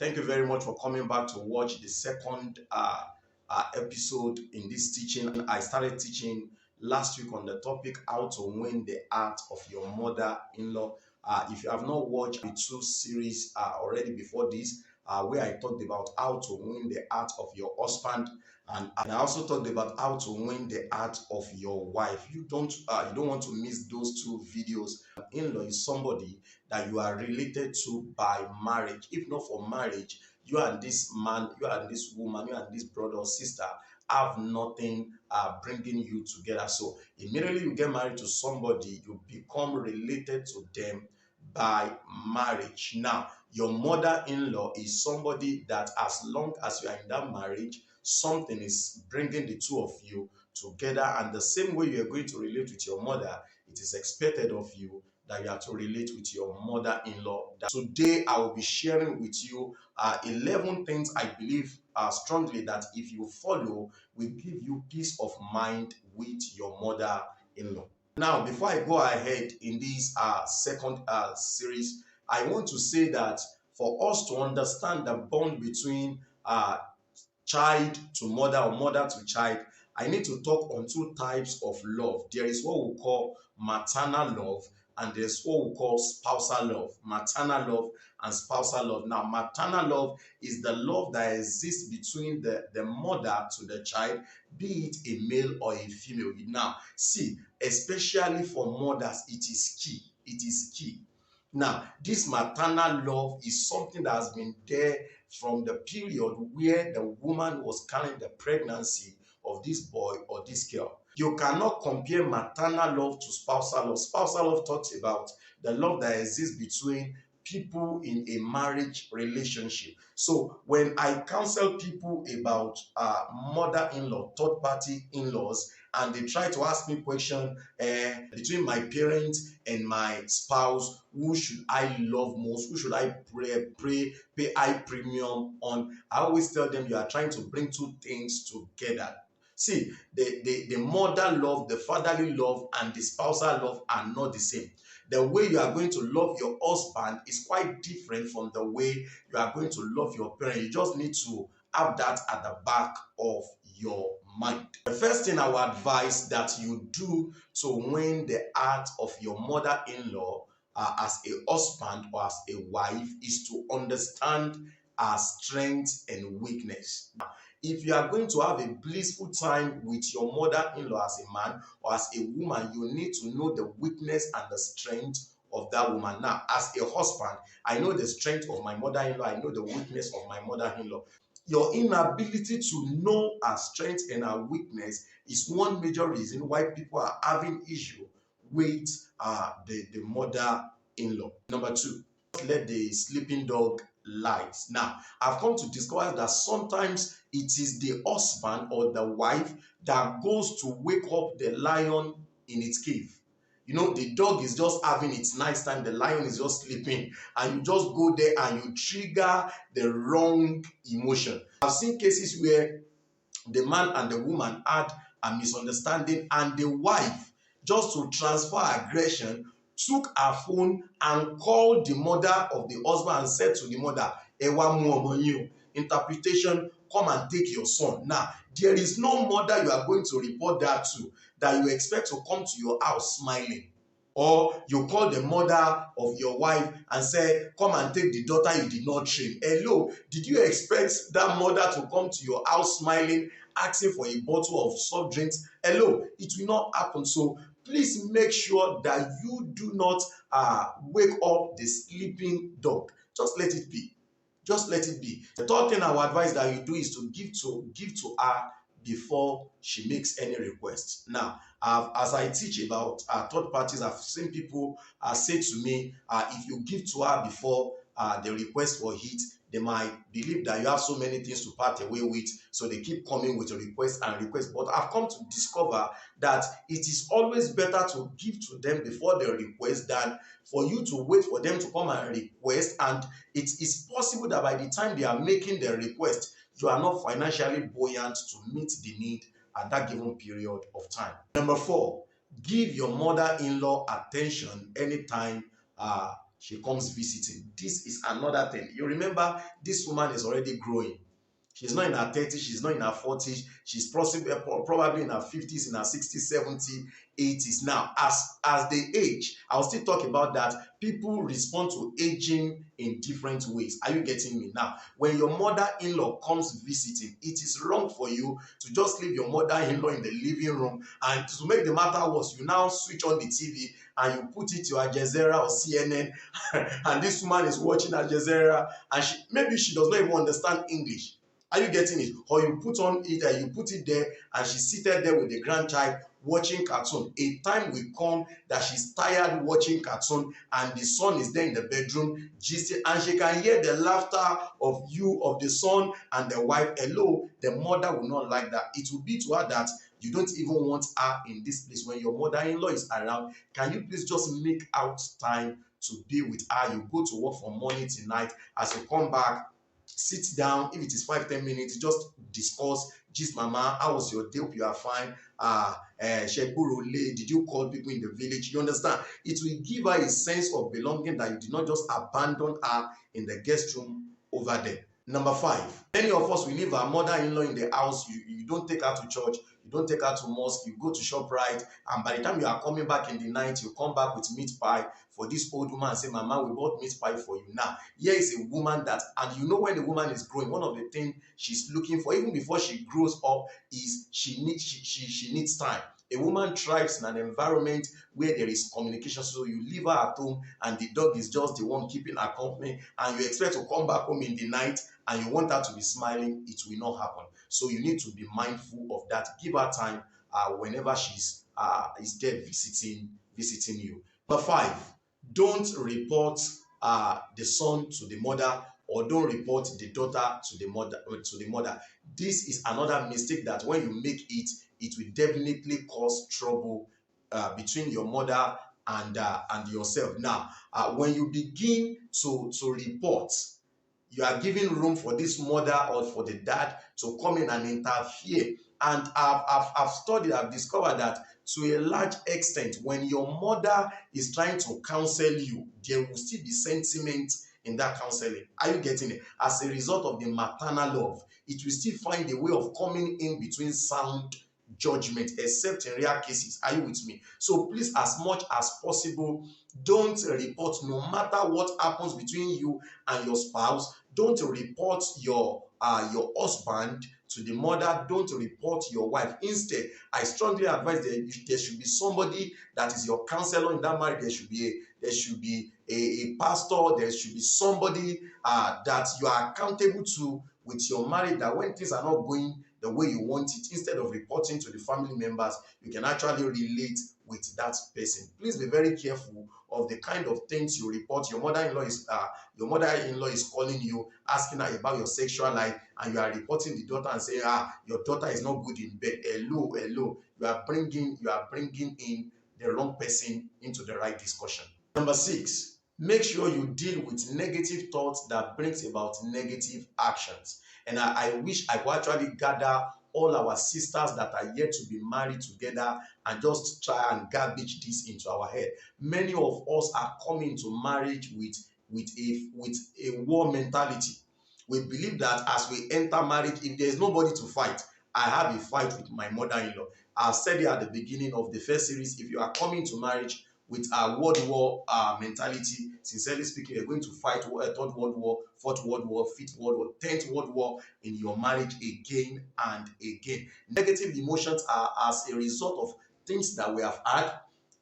Thank you very much for coming back to watch the second episode in this teaching. I started teaching last week on the topic how to win the heart of your mother-in-law. If you have not watched the two series already before this, where I talked about how to win the heart of your husband, and I also talked about how to win the heart of your wife. You don't want to miss those two videos. In-law is somebody that you are related to by marriage. If not for marriage, you and this man, you and this woman, you and this brother or sister have nothing bringing you together. So immediately you get married to somebody, you become related to them by marriage. Now, your mother-in-law is somebody that as long as you are in that marriage, something is bringing the two of you together. And the same way you are going to relate with your mother, it is expected of you that you have to relate with your mother-in-law. Today, I will be sharing with you 11 things I believe strongly that if you follow, will give you peace of mind with your mother-in-law. Now, before I go ahead in this second series, I want to say that for us to understand the bond between child to mother or mother to child, I need to talk on two types of love. There is what we call maternal love, and there's what we call spousal love. Maternal love and spousal love. Now, maternal love is the love that exists between the mother to the child, be it a male or a female. Now, see, especially for mothers, it is key. It is key. Now, this maternal love is something that has been there from the period where the woman was carrying the pregnancy of this boy or this girl. You cannot compare maternal love to spousal love. Spousal love talks about the love that exists between people in a marriage relationship. So when I counsel people about mother-in-law, third-party in-laws, and they try to ask me question between my parents and my spouse, who should I love most? Who should I pay high premium on? I always tell them you are trying to bring two things together. See, the mother love, the fatherly love, and the spousal love are not the same. The way you are going to love your husband is quite different from the way you are going to love your parent. You just need to have that at the back of your mind. The first thing I would advise that you do to win the heart of your mother-in-law as a husband or as a wife is to understand her strengths and weakness. If you are going to have a blissful time with your mother-in-law as a man or as a woman, you need to know the weakness and the strength of that woman. Now, as a husband, I know the strength of my mother-in-law. I know the weakness of my mother-in-law. Your inability to know her strength and her weakness is one major reason why people are having issue with the mother-in-law. Number two, let the sleeping dog lies. Now, I've come to discover that sometimes it is the husband or the wife that goes to wake up the lion in its cave. You know, the dog is just having its nice time, the lion is just sleeping, and you just go there and you trigger the wrong emotion. I've seen cases where the man and the woman had a misunderstanding, and the wife, just to transfer aggression, took her phone and called the mother of the husband and said to the mother, "Ewa mu omo yin o." Interpretation, come and take your son. Now, there is no mother you are going to report that to that you expect to come to your house smiling. Or you call the mother of your wife and say, "Come and take the daughter you did not train." Hello, did you expect that mother to come to your house smiling, asking for a bottle of soft drinks? Hello, it will not happen. So please make sure that you do not wake up the sleeping dog. Just let it be. Just let it be. The third thing I would advise that you do is to give to her before she makes any requests. Now, as I teach about third parties, I've seen people say to me, if you give to her before the request for it, they might believe that you have so many things to part away with, so they keep coming with a request and request. But I've come to discover that it is always better to give to them before the request than for you to wait for them to come and request. And it is possible that by the time they are making the request, you are not financially buoyant to meet the need at that given period of time. Number four, give your mother-in-law attention anytime she comes visiting. This is another thing. You remember, this woman is already growing. She's not in her 30s, she's not in her 40s, she's probably in her 50s, in her 60s, 70s, 80s. Now, as they age, I'll still talk about that. People respond to aging in different ways. Are you getting me? Now, when your mother-in-law comes visiting, it is wrong for you to just leave your mother-in-law in the living room, and to make the matter worse, you now switch on the TV and you put it to Al Jazeera or CNN, and this woman is watching Al Jazeera, and maybe she does not even understand English. Are you getting it? Or you put on it and you put it there, and she's seated there with the grandchild watching cartoon. A time will come that she's tired watching cartoon, and the son is there in the bedroom gisting, and she can hear the laughter of the son and the wife. Hello, the mother will not like that. It will be to her that you don't even want her in this place. When your mother-in-law is around, can you please just make out time to be with her? You go to work from morning till night. As you come back, sit down. If it is 5-10 minutes, just discuss. Gist, mama, how was your day? Hope you are fine. Did you call people in the village? You understand? It will give her a sense of belonging, that you did not just abandon her in the guest room over there. Number 5, many of us, we leave our mother-in-law in the house. You don't take her to church, you don't take her to mosque, you go to ShopRite, and by the time you are coming back in the night, you come back with meat pie for this old woman and say, Mama, we bought meat pie for you. Now, here is a woman that, and you know, when the woman is growing, one of the things she's looking for, even before she grows up, is she needs time. A woman thrives in an environment where there is communication. So you leave her at home and the dog is just the one keeping her company, and you expect to come back home in the night and you want her to be smiling. It will not happen. So you need to be mindful of that. Give her time whenever she's is there visiting you. Number 5, don't report the son to the mother, or don't report the daughter to the mother. This is another mistake that when you make it, it will definitely cause trouble between your mother and yourself. Now, when you begin to report, you are giving room for this mother or for the dad to come in and interfere. And I've studied, I've discovered that to a large extent, when your mother is trying to counsel you, there will still be sentiment in that counseling. Are you getting it? As a result of the maternal love, it will still find a way of coming in between sound judgment, except in rare cases. Are you with me? So please, as much as possible, don't report. No matter what happens between you and your spouse, don't report your husband to the mother. Don't report your wife. Instead, I strongly advise that there should be somebody that is your counselor in that marriage. There should be a pastor. There should be somebody that you are accountable to with your marriage, that when things are not going the way you want it, instead of reporting to the family members, you can actually relate with that person. Please be very careful of the kind of things you report. Your mother-in-law is calling you, asking her about your sexual life, and you are reporting the daughter and saying, your daughter is not good in bed. Hello. You are bringing in the wrong person into the right discussion. Number 6, make sure you deal with negative thoughts that brings about negative actions. And I wish I could actually gather all our sisters that are yet to be married together and just try and garbage this into our head. Many of us are coming to marriage with a war mentality. We believe that as we enter marriage, if there is nobody to fight, I have a fight with my mother-in-law. I said it at the beginning of the first series. If you are coming to marriage with a world war mentality, sincerely speaking, you're going to fight a 3rd World War, 4th World War, 5th World War, 10th World War in your marriage again and again. Negative emotions are as a result of things that we have had,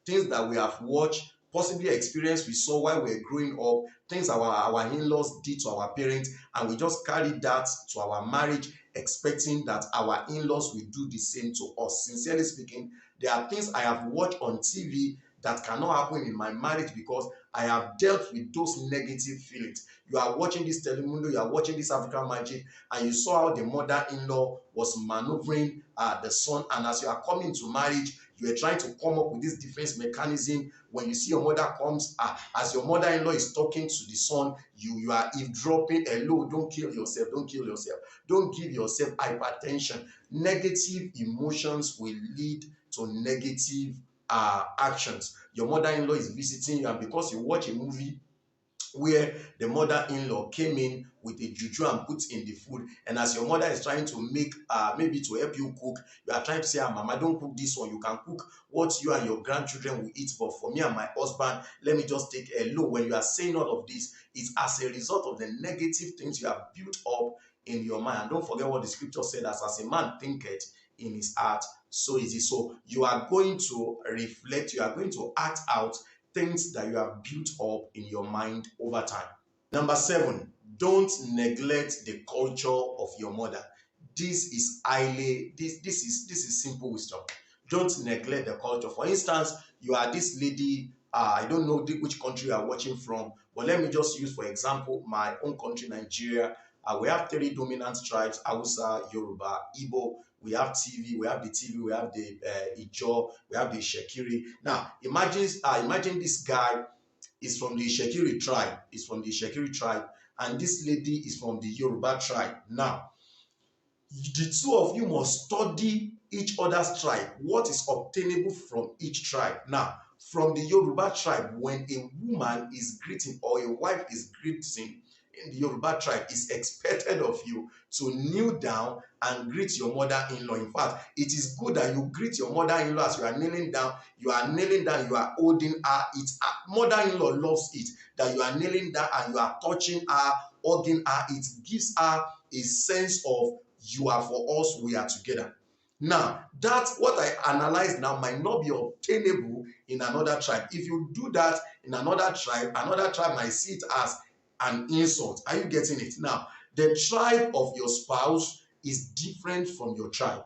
things that we have watched, possibly experience we saw while we were growing up, things our in-laws did to our parents, and we just carried that to our marriage, expecting that our in-laws will do the same to us. Sincerely speaking, there are things I have watched on TV that cannot happen in my marriage because I have dealt with those negative feelings. You are watching this Telemundo, you are watching this African Magic, and you saw how the mother-in-law was maneuvering the son, and as you are coming to marriage, you are trying to come up with this defense mechanism. When you see your mother comes, as your mother-in-law is talking to the son, you are eavesdropping. Hello, don't kill yourself, don't kill yourself. Don't give yourself hypertension. Negative emotions will lead to negative actions. Your mother-in-law is visiting you, and because you watch a movie where the mother-in-law came in with a juju and put in the food, and as your mother is trying to make maybe to help you cook, you are trying to say, mama, don't cook this one, you can cook what you and your grandchildren will eat, but for me and my husband, let me just take a low. When you are saying all of this, it's as a result of the negative things you have built up in your mind. And don't forget what the scripture said, as a man thinketh in his heart, so is it. So you are going to reflect, you are going to act out things that you have built up in your mind over time. Number 7, don't neglect the culture of your mother. This is simple wisdom. Don't neglect the culture. For instance, you are this lady, I don't know which country you are watching from, but let me just use for example my own country, Nigeria. We have 3 dominant tribes: Hausa, Yoruba, Igbo. We have TV, we have the TV, we have the Ijo, we have the Shekiri. Now, imagine this guy is from the Shekiri tribe, and this lady is from the Yoruba tribe. Now, the two of you must study each other's tribe, what is obtainable from each tribe. Now, from the Yoruba tribe, when a woman is greeting or a wife is greeting in the Yoruba tribe, it's expected of you to kneel down and greet your mother-in-law. In fact, it is good that you greet your mother-in-law as you are kneeling down. You are kneeling down, you are holding her. Mother-in-law loves it, that you are kneeling down and you are touching her, hugging her. It gives her a sense of you are for us, we are together. Now, that's what I analyze now might not be obtainable in another tribe. If you do that in another tribe might see it as an insult. Are you getting it? Now, the tribe of your spouse is different from your tribe.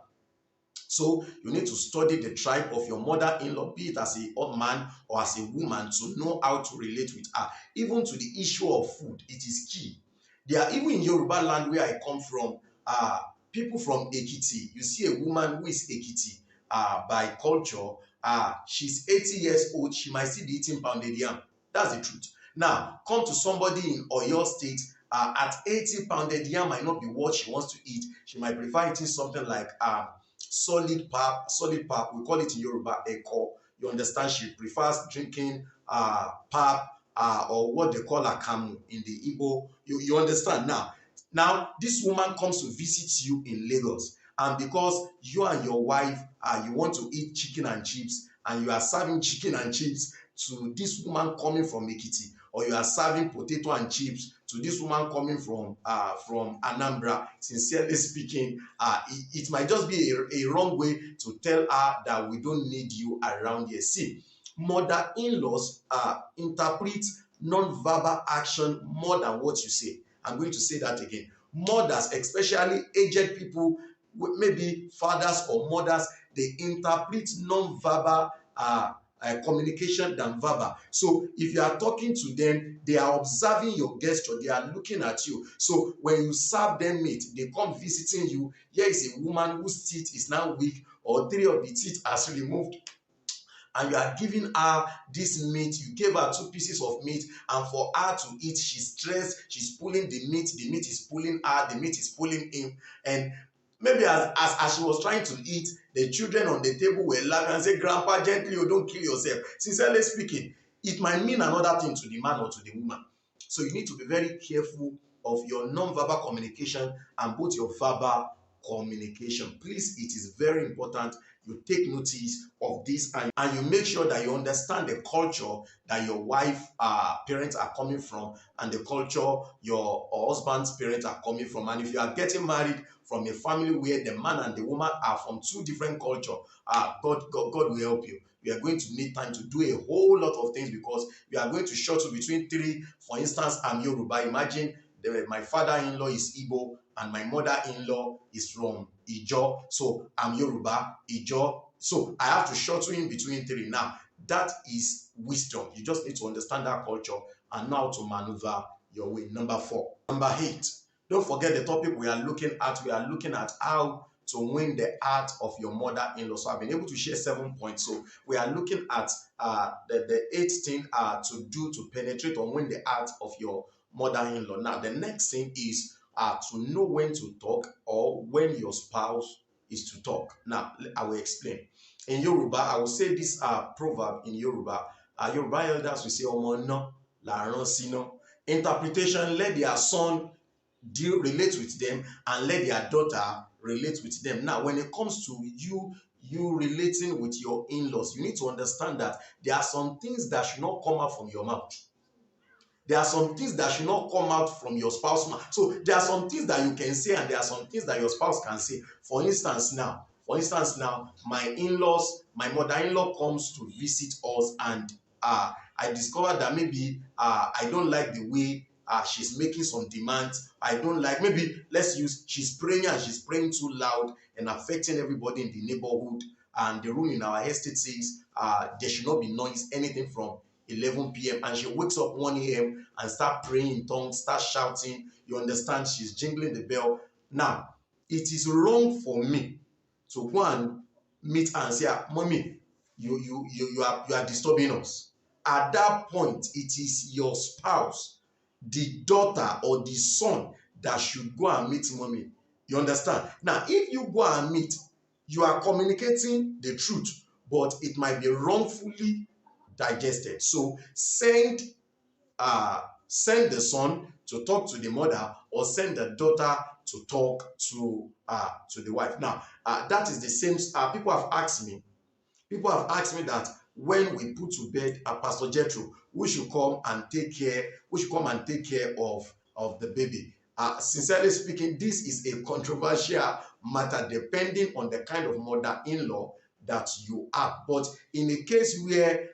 So you need to study the tribe of your mother-in-law, be it as a man or as a woman, to know how to relate with her. Even to the issue of food, it is key. There are, even in Yoruba land where I come from, people from Ekiti, you see a woman who is Ekiti by culture, she's 80 years old, she might still be eating pounded yam. That's the truth. Now, come to somebody in Oyo State, at 80, pounded yam might not be what she wants to eat. She might prefer eating something like solid pap. We call it in Yoruba eko. You understand? She prefers drinking pap or what they call akamu in the Igbo. You understand? Now this woman comes to visit you in Lagos, and because you and your wife you want to eat chicken and chips, and you are serving chicken and chips to this woman coming from Ekiti, or you are serving potato and chips to this woman coming from Anambra, sincerely speaking, it might just be a wrong way to tell her that we don't need you around here. See, mother-in-laws interpret non-verbal action more than what you say. I'm going to say that again. Mothers, especially aged people, maybe fathers or mothers, they interpret non-verbal communication than verbal. So if you are talking to them, they are observing your gesture, they are looking at you. So when you serve them meat, they come visiting you. Here is a woman whose teeth is now weak, or 3 of the teeth has removed, and you are giving her this meat. You gave her 2 pieces of meat, and for her to eat, she's stressed, she's pulling the meat is pulling her, the meat is pulling him. And maybe as she was trying to eat, the children on the table were laughing and say, "Grandpa, gently, you don't kill yourself." Sincerely speaking, it might mean another thing to the man or to the woman. So you need to be very careful of your non-verbal communication and both your verbal communication. Please, it is very important you take notice of this, and you make sure that you understand the culture that your wife parents are coming from, and the culture your husband's parents are coming from. And if you are getting married from a family where the man and the woman are from 2 different cultures, God will help you. You are going to need time to do a whole lot of things, because you are going to shuttle between 3. For instance, I'm Yoruba. Imagine my father-in-law is Igbo and my mother-in-law is from Ijo. So I'm Yoruba, Ijo. So I have to shuttle in between 3. Now, that is wisdom. You just need to understand that culture and know how to maneuver your way. Number 4. Number 8. Don't forget the topic we are looking at. We are looking at how to win the heart of your mother-in-law. So I've been able to share 7 points. So we are looking at the 8th thing to do to penetrate or win the heart of your mother-in-law. Now, the next thing is to know when to talk, or when your spouse is to talk. Now, I will explain. In Yoruba, I will say this proverb in Yoruba. Yoruba elders will say, "Omo no la ran sino." Interpretation, let their son relate with them, and let their daughter relate with them. Now, when it comes to you relating with your in-laws, you need to understand that there are some things that should not come out from your mouth. There are some things that should not come out from your spouse mouth. So there are some things that you can say, and there are some things that your spouse can say. For instance now, my in-laws, my mother-in-law comes to visit us, and I discovered that maybe I don't like the way she's making some demands. I don't like, maybe let's use, she's praying and she's praying too loud and affecting everybody in the neighborhood. And the rule in our estate says there should not be noise, anything from 11 p.m. and she wakes up 1 a.m. and start praying in tongues, start shouting. You understand? She's jingling the bell. Now, it is wrong for me to go and meet her and say, Mommy, you are disturbing us. At that point, it is your spouse, the daughter or the son, that should go and meet mommy. You understand? Now, if you go and meet, you are communicating the truth, but it might be wrongfully digested. So send the son to talk to the mother, or send the daughter to talk to the wife. Now, that is the same. People have asked me that when we put to bed Pastor Jethro, who should come and take care of the baby. Sincerely speaking, this is a controversial matter depending on the kind of mother-in-law that you are. But in a case where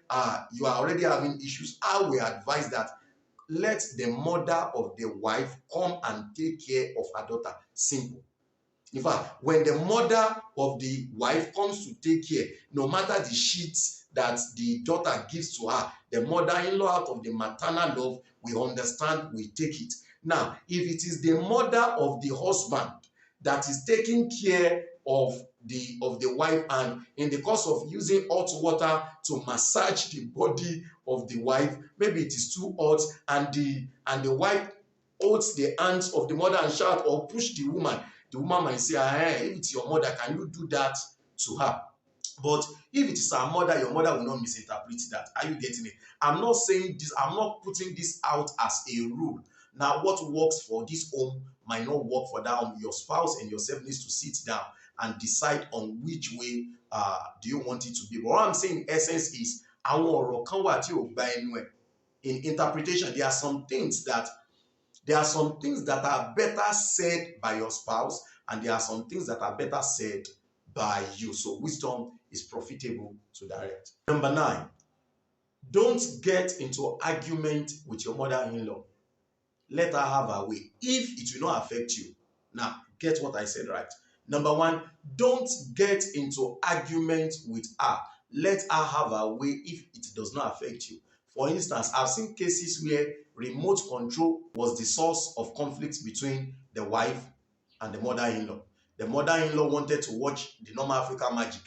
you are already having issues, I will advise that let the mother of the wife come and take care of her daughter. Simple. In fact, when the mother of the wife comes to take care, no matter the sheets that the daughter gives to her, the mother-in-law, out of the maternal love, we understand, we take it. Now, if it is the mother of the husband that is taking care of the wife, and in the course of using hot water to massage the body of the wife, maybe it is too hot, and the wife holds the hands of the mother and shout or push the woman might say, if it's your mother, can you do that to her? But if it is her mother, your mother will not misinterpret that. Are you getting it? I'm not saying this, I'm not putting this out as a rule. Now, what works for this home might not work for that home. Your spouse and yourself needs to sit down and decide on which way do you want it to be. But what I'm saying in essence is, in interpretation, there are some things that are better said by your spouse, and there are some things that are better said by you. So wisdom is profitable to direct. Number 9, don't get into argument with your mother-in-law. Let her have her way if it will not affect you. Now, get what I said right. Number 1, don't get into argument with her. Let her have her way if it does not affect you. For instance, I've seen cases where remote control was the source of conflict between the wife and the mother-in-law. The mother-in-law wanted to watch the normal African magic,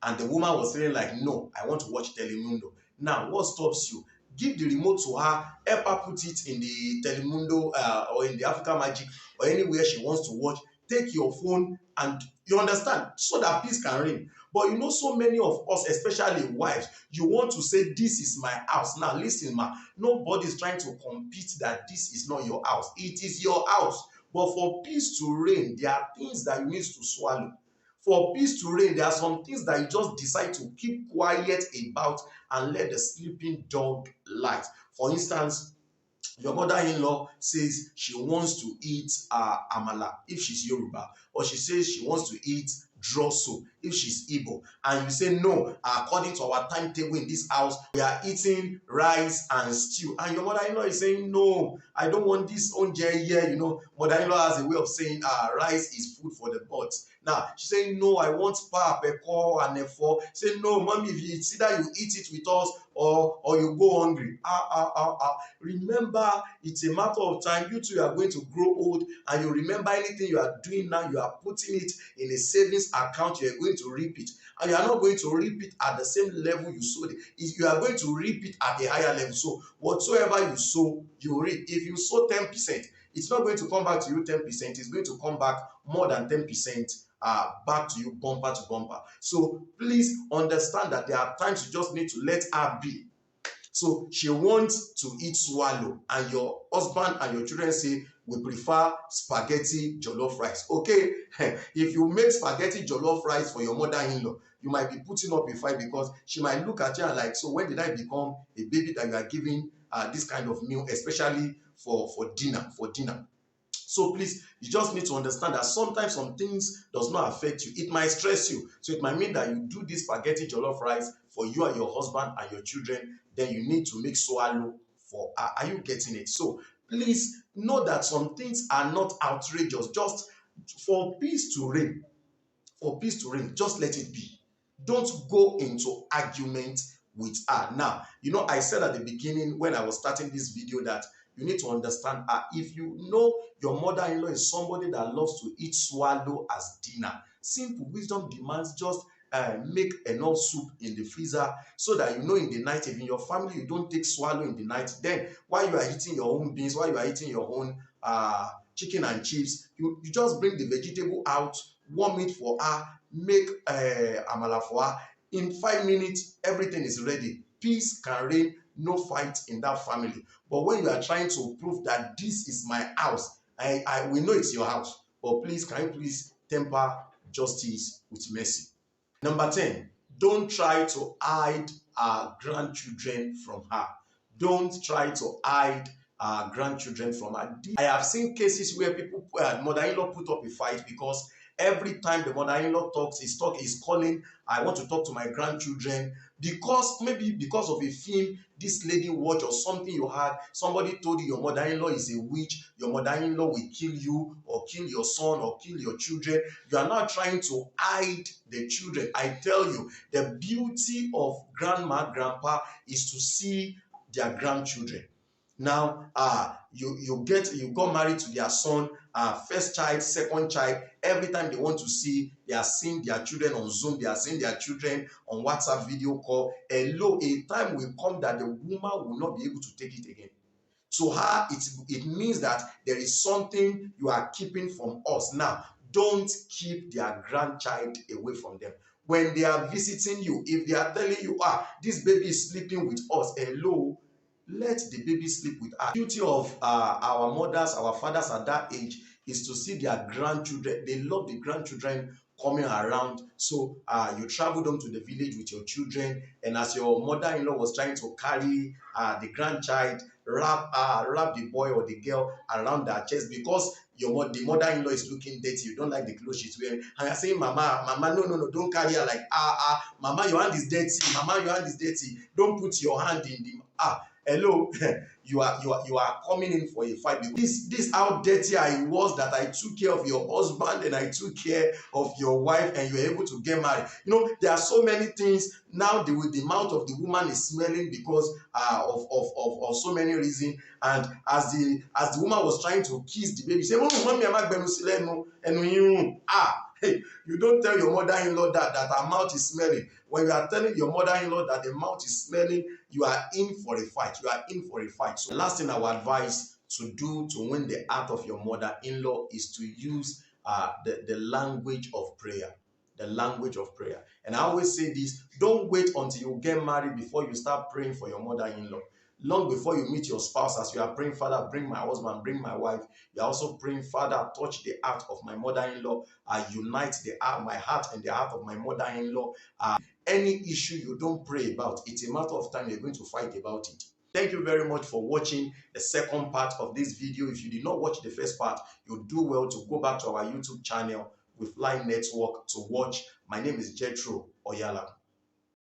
and the woman was feeling like, no, I want to watch Telemundo. Now, what stops you? Give the remote to her, help her put it in the Telemundo or in the African magic or anywhere she wants to watch. Take your phone, and you understand, so that peace can reign. But you know, so many of us, especially wives, you want to say, this is my house. Now listen, ma, nobody's trying to compete that this is not your house. It is your house. But for peace to reign, there are things that you need to swallow. For peace to reign, there are some things that you just decide to keep quiet about and let the sleeping dog lie. For instance, your mother-in-law says she wants to eat amala if she's Yoruba, or she says she wants to eat draw soup if she's Igbo, and you say, no, according to our timetable in this house, we are eating rice and stew, and your mother-in-law is saying, no, I don't want this onje here. You know, mother-in-law has a way of saying rice is food for the gods. Now she's saying, no, I want pap, peko, and efo. Say, no, mommy, if it's either you eat it with us or you go hungry. Remember, it's a matter of time. You two are going to grow old, and you remember anything you are doing now, you are putting it in a savings account. You are going to reap it, and you are not going to reap it at the same level you sowed it. You are going to reap it at a higher level. So whatsoever you sow, you reap. If you sow 10%, it's not going to come back to you 10%. It's going to come back more than 10%. Back to you, bumper to bumper. So please understand that there are times you just need to let her be. So she wants to eat swallow, and your husband and your children say, we prefer spaghetti jollof rice. Okay, if you make spaghetti jollof rice for your mother-in-law, you might be putting up a fight, because she might look at you and like, so when did I become a baby that you are giving this kind of meal, especially for dinner. So please, you just need to understand that sometimes some things does not affect you. It might stress you. So it might mean that you do this spaghetti jollof rice for you and your husband and your children, then you need to make swallow for her. Are you getting it? So please know that some things are not outrageous. Just for peace to reign, just let it be. Don't go into argument with her. Now, I said at the beginning when I was starting this video that you need to understand her. If you know your mother-in-law is somebody that loves to eat swallow as dinner, simple wisdom demands just make enough soup in the freezer, so that in the night, if in your family you don't take swallow in the night, then while you are eating your own beans, while you are eating your own chicken and chips, you just bring the vegetable out, warm it for her, make amala for her. In 5 minutes, everything is ready. Peace can reign, no fight in that family. But when you are trying to prove that this is my house, we know it's your house, but please, can you please temper justice with mercy? Number 10, don't try to hide our grandchildren from her. Don't try to hide our grandchildren from her. I have seen cases where people, mother-in-law put up a fight because every time the mother-in-law is calling, I want to talk to my grandchildren, maybe because of a film this lady watched or something you had. Somebody told you your mother-in-law is a witch, your mother-in-law will kill you or kill your son or kill your children. You are now trying to hide the children. I tell you, the beauty of grandma, grandpa is to see their grandchildren. Now, you got married to their son, first child, second child. Every time they want to see, they are seeing their children on Zoom, they are seeing their children on WhatsApp video call. A time will come that the woman will not be able to take it again. To her, it means that there is something you are keeping from us. Now, don't keep their grandchild away from them. When they are visiting you, if they are telling you, this baby is sleeping with us, let the baby sleep with her. The beauty of our mothers, our fathers at that age is to see their grandchildren. They love the grandchildren coming around. So you traveled on to the village with your children, and as your mother-in-law was trying to carry the grandchild, wrap the boy or the girl around their chest, because the mother-in-law is looking dirty, you don't like the clothes she's wearing, and you're saying, mama, no, don't carry her like, mama, your hand is dirty, mama, your hand is dirty, don't put your hand in the, hello, you are coming in for a fight. This how dirty I was, that I took care of your husband and I took care of your wife, and you were able to get married. There are so many things now. The mouth of the woman is smelling because of so many reasons. And as the woman was trying to kiss the baby, say, hey, you don't tell your mother-in-law that her mouth is smelling. When you are telling your mother-in-law that the mouth is smelling, you are in for a fight. So the last thing I would advise to do to win the heart of your mother-in-law is to use the language of prayer. The language of prayer. And I always say this, don't wait until you get married before you start praying for your mother-in-law. Long before you meet your spouse, as you are praying, Father, bring my husband, bring my wife, you are also praying, Father, touch the heart of my mother-in-law, unite my heart and the heart of my mother-in-law. Any issue you don't pray about, it's a matter of time you're going to fight about it. Thank you very much for watching the second part of this video. If you did not watch the first part, you'll do well to go back to our YouTube channel with Fly Network to watch. My name is Jethro Oyala.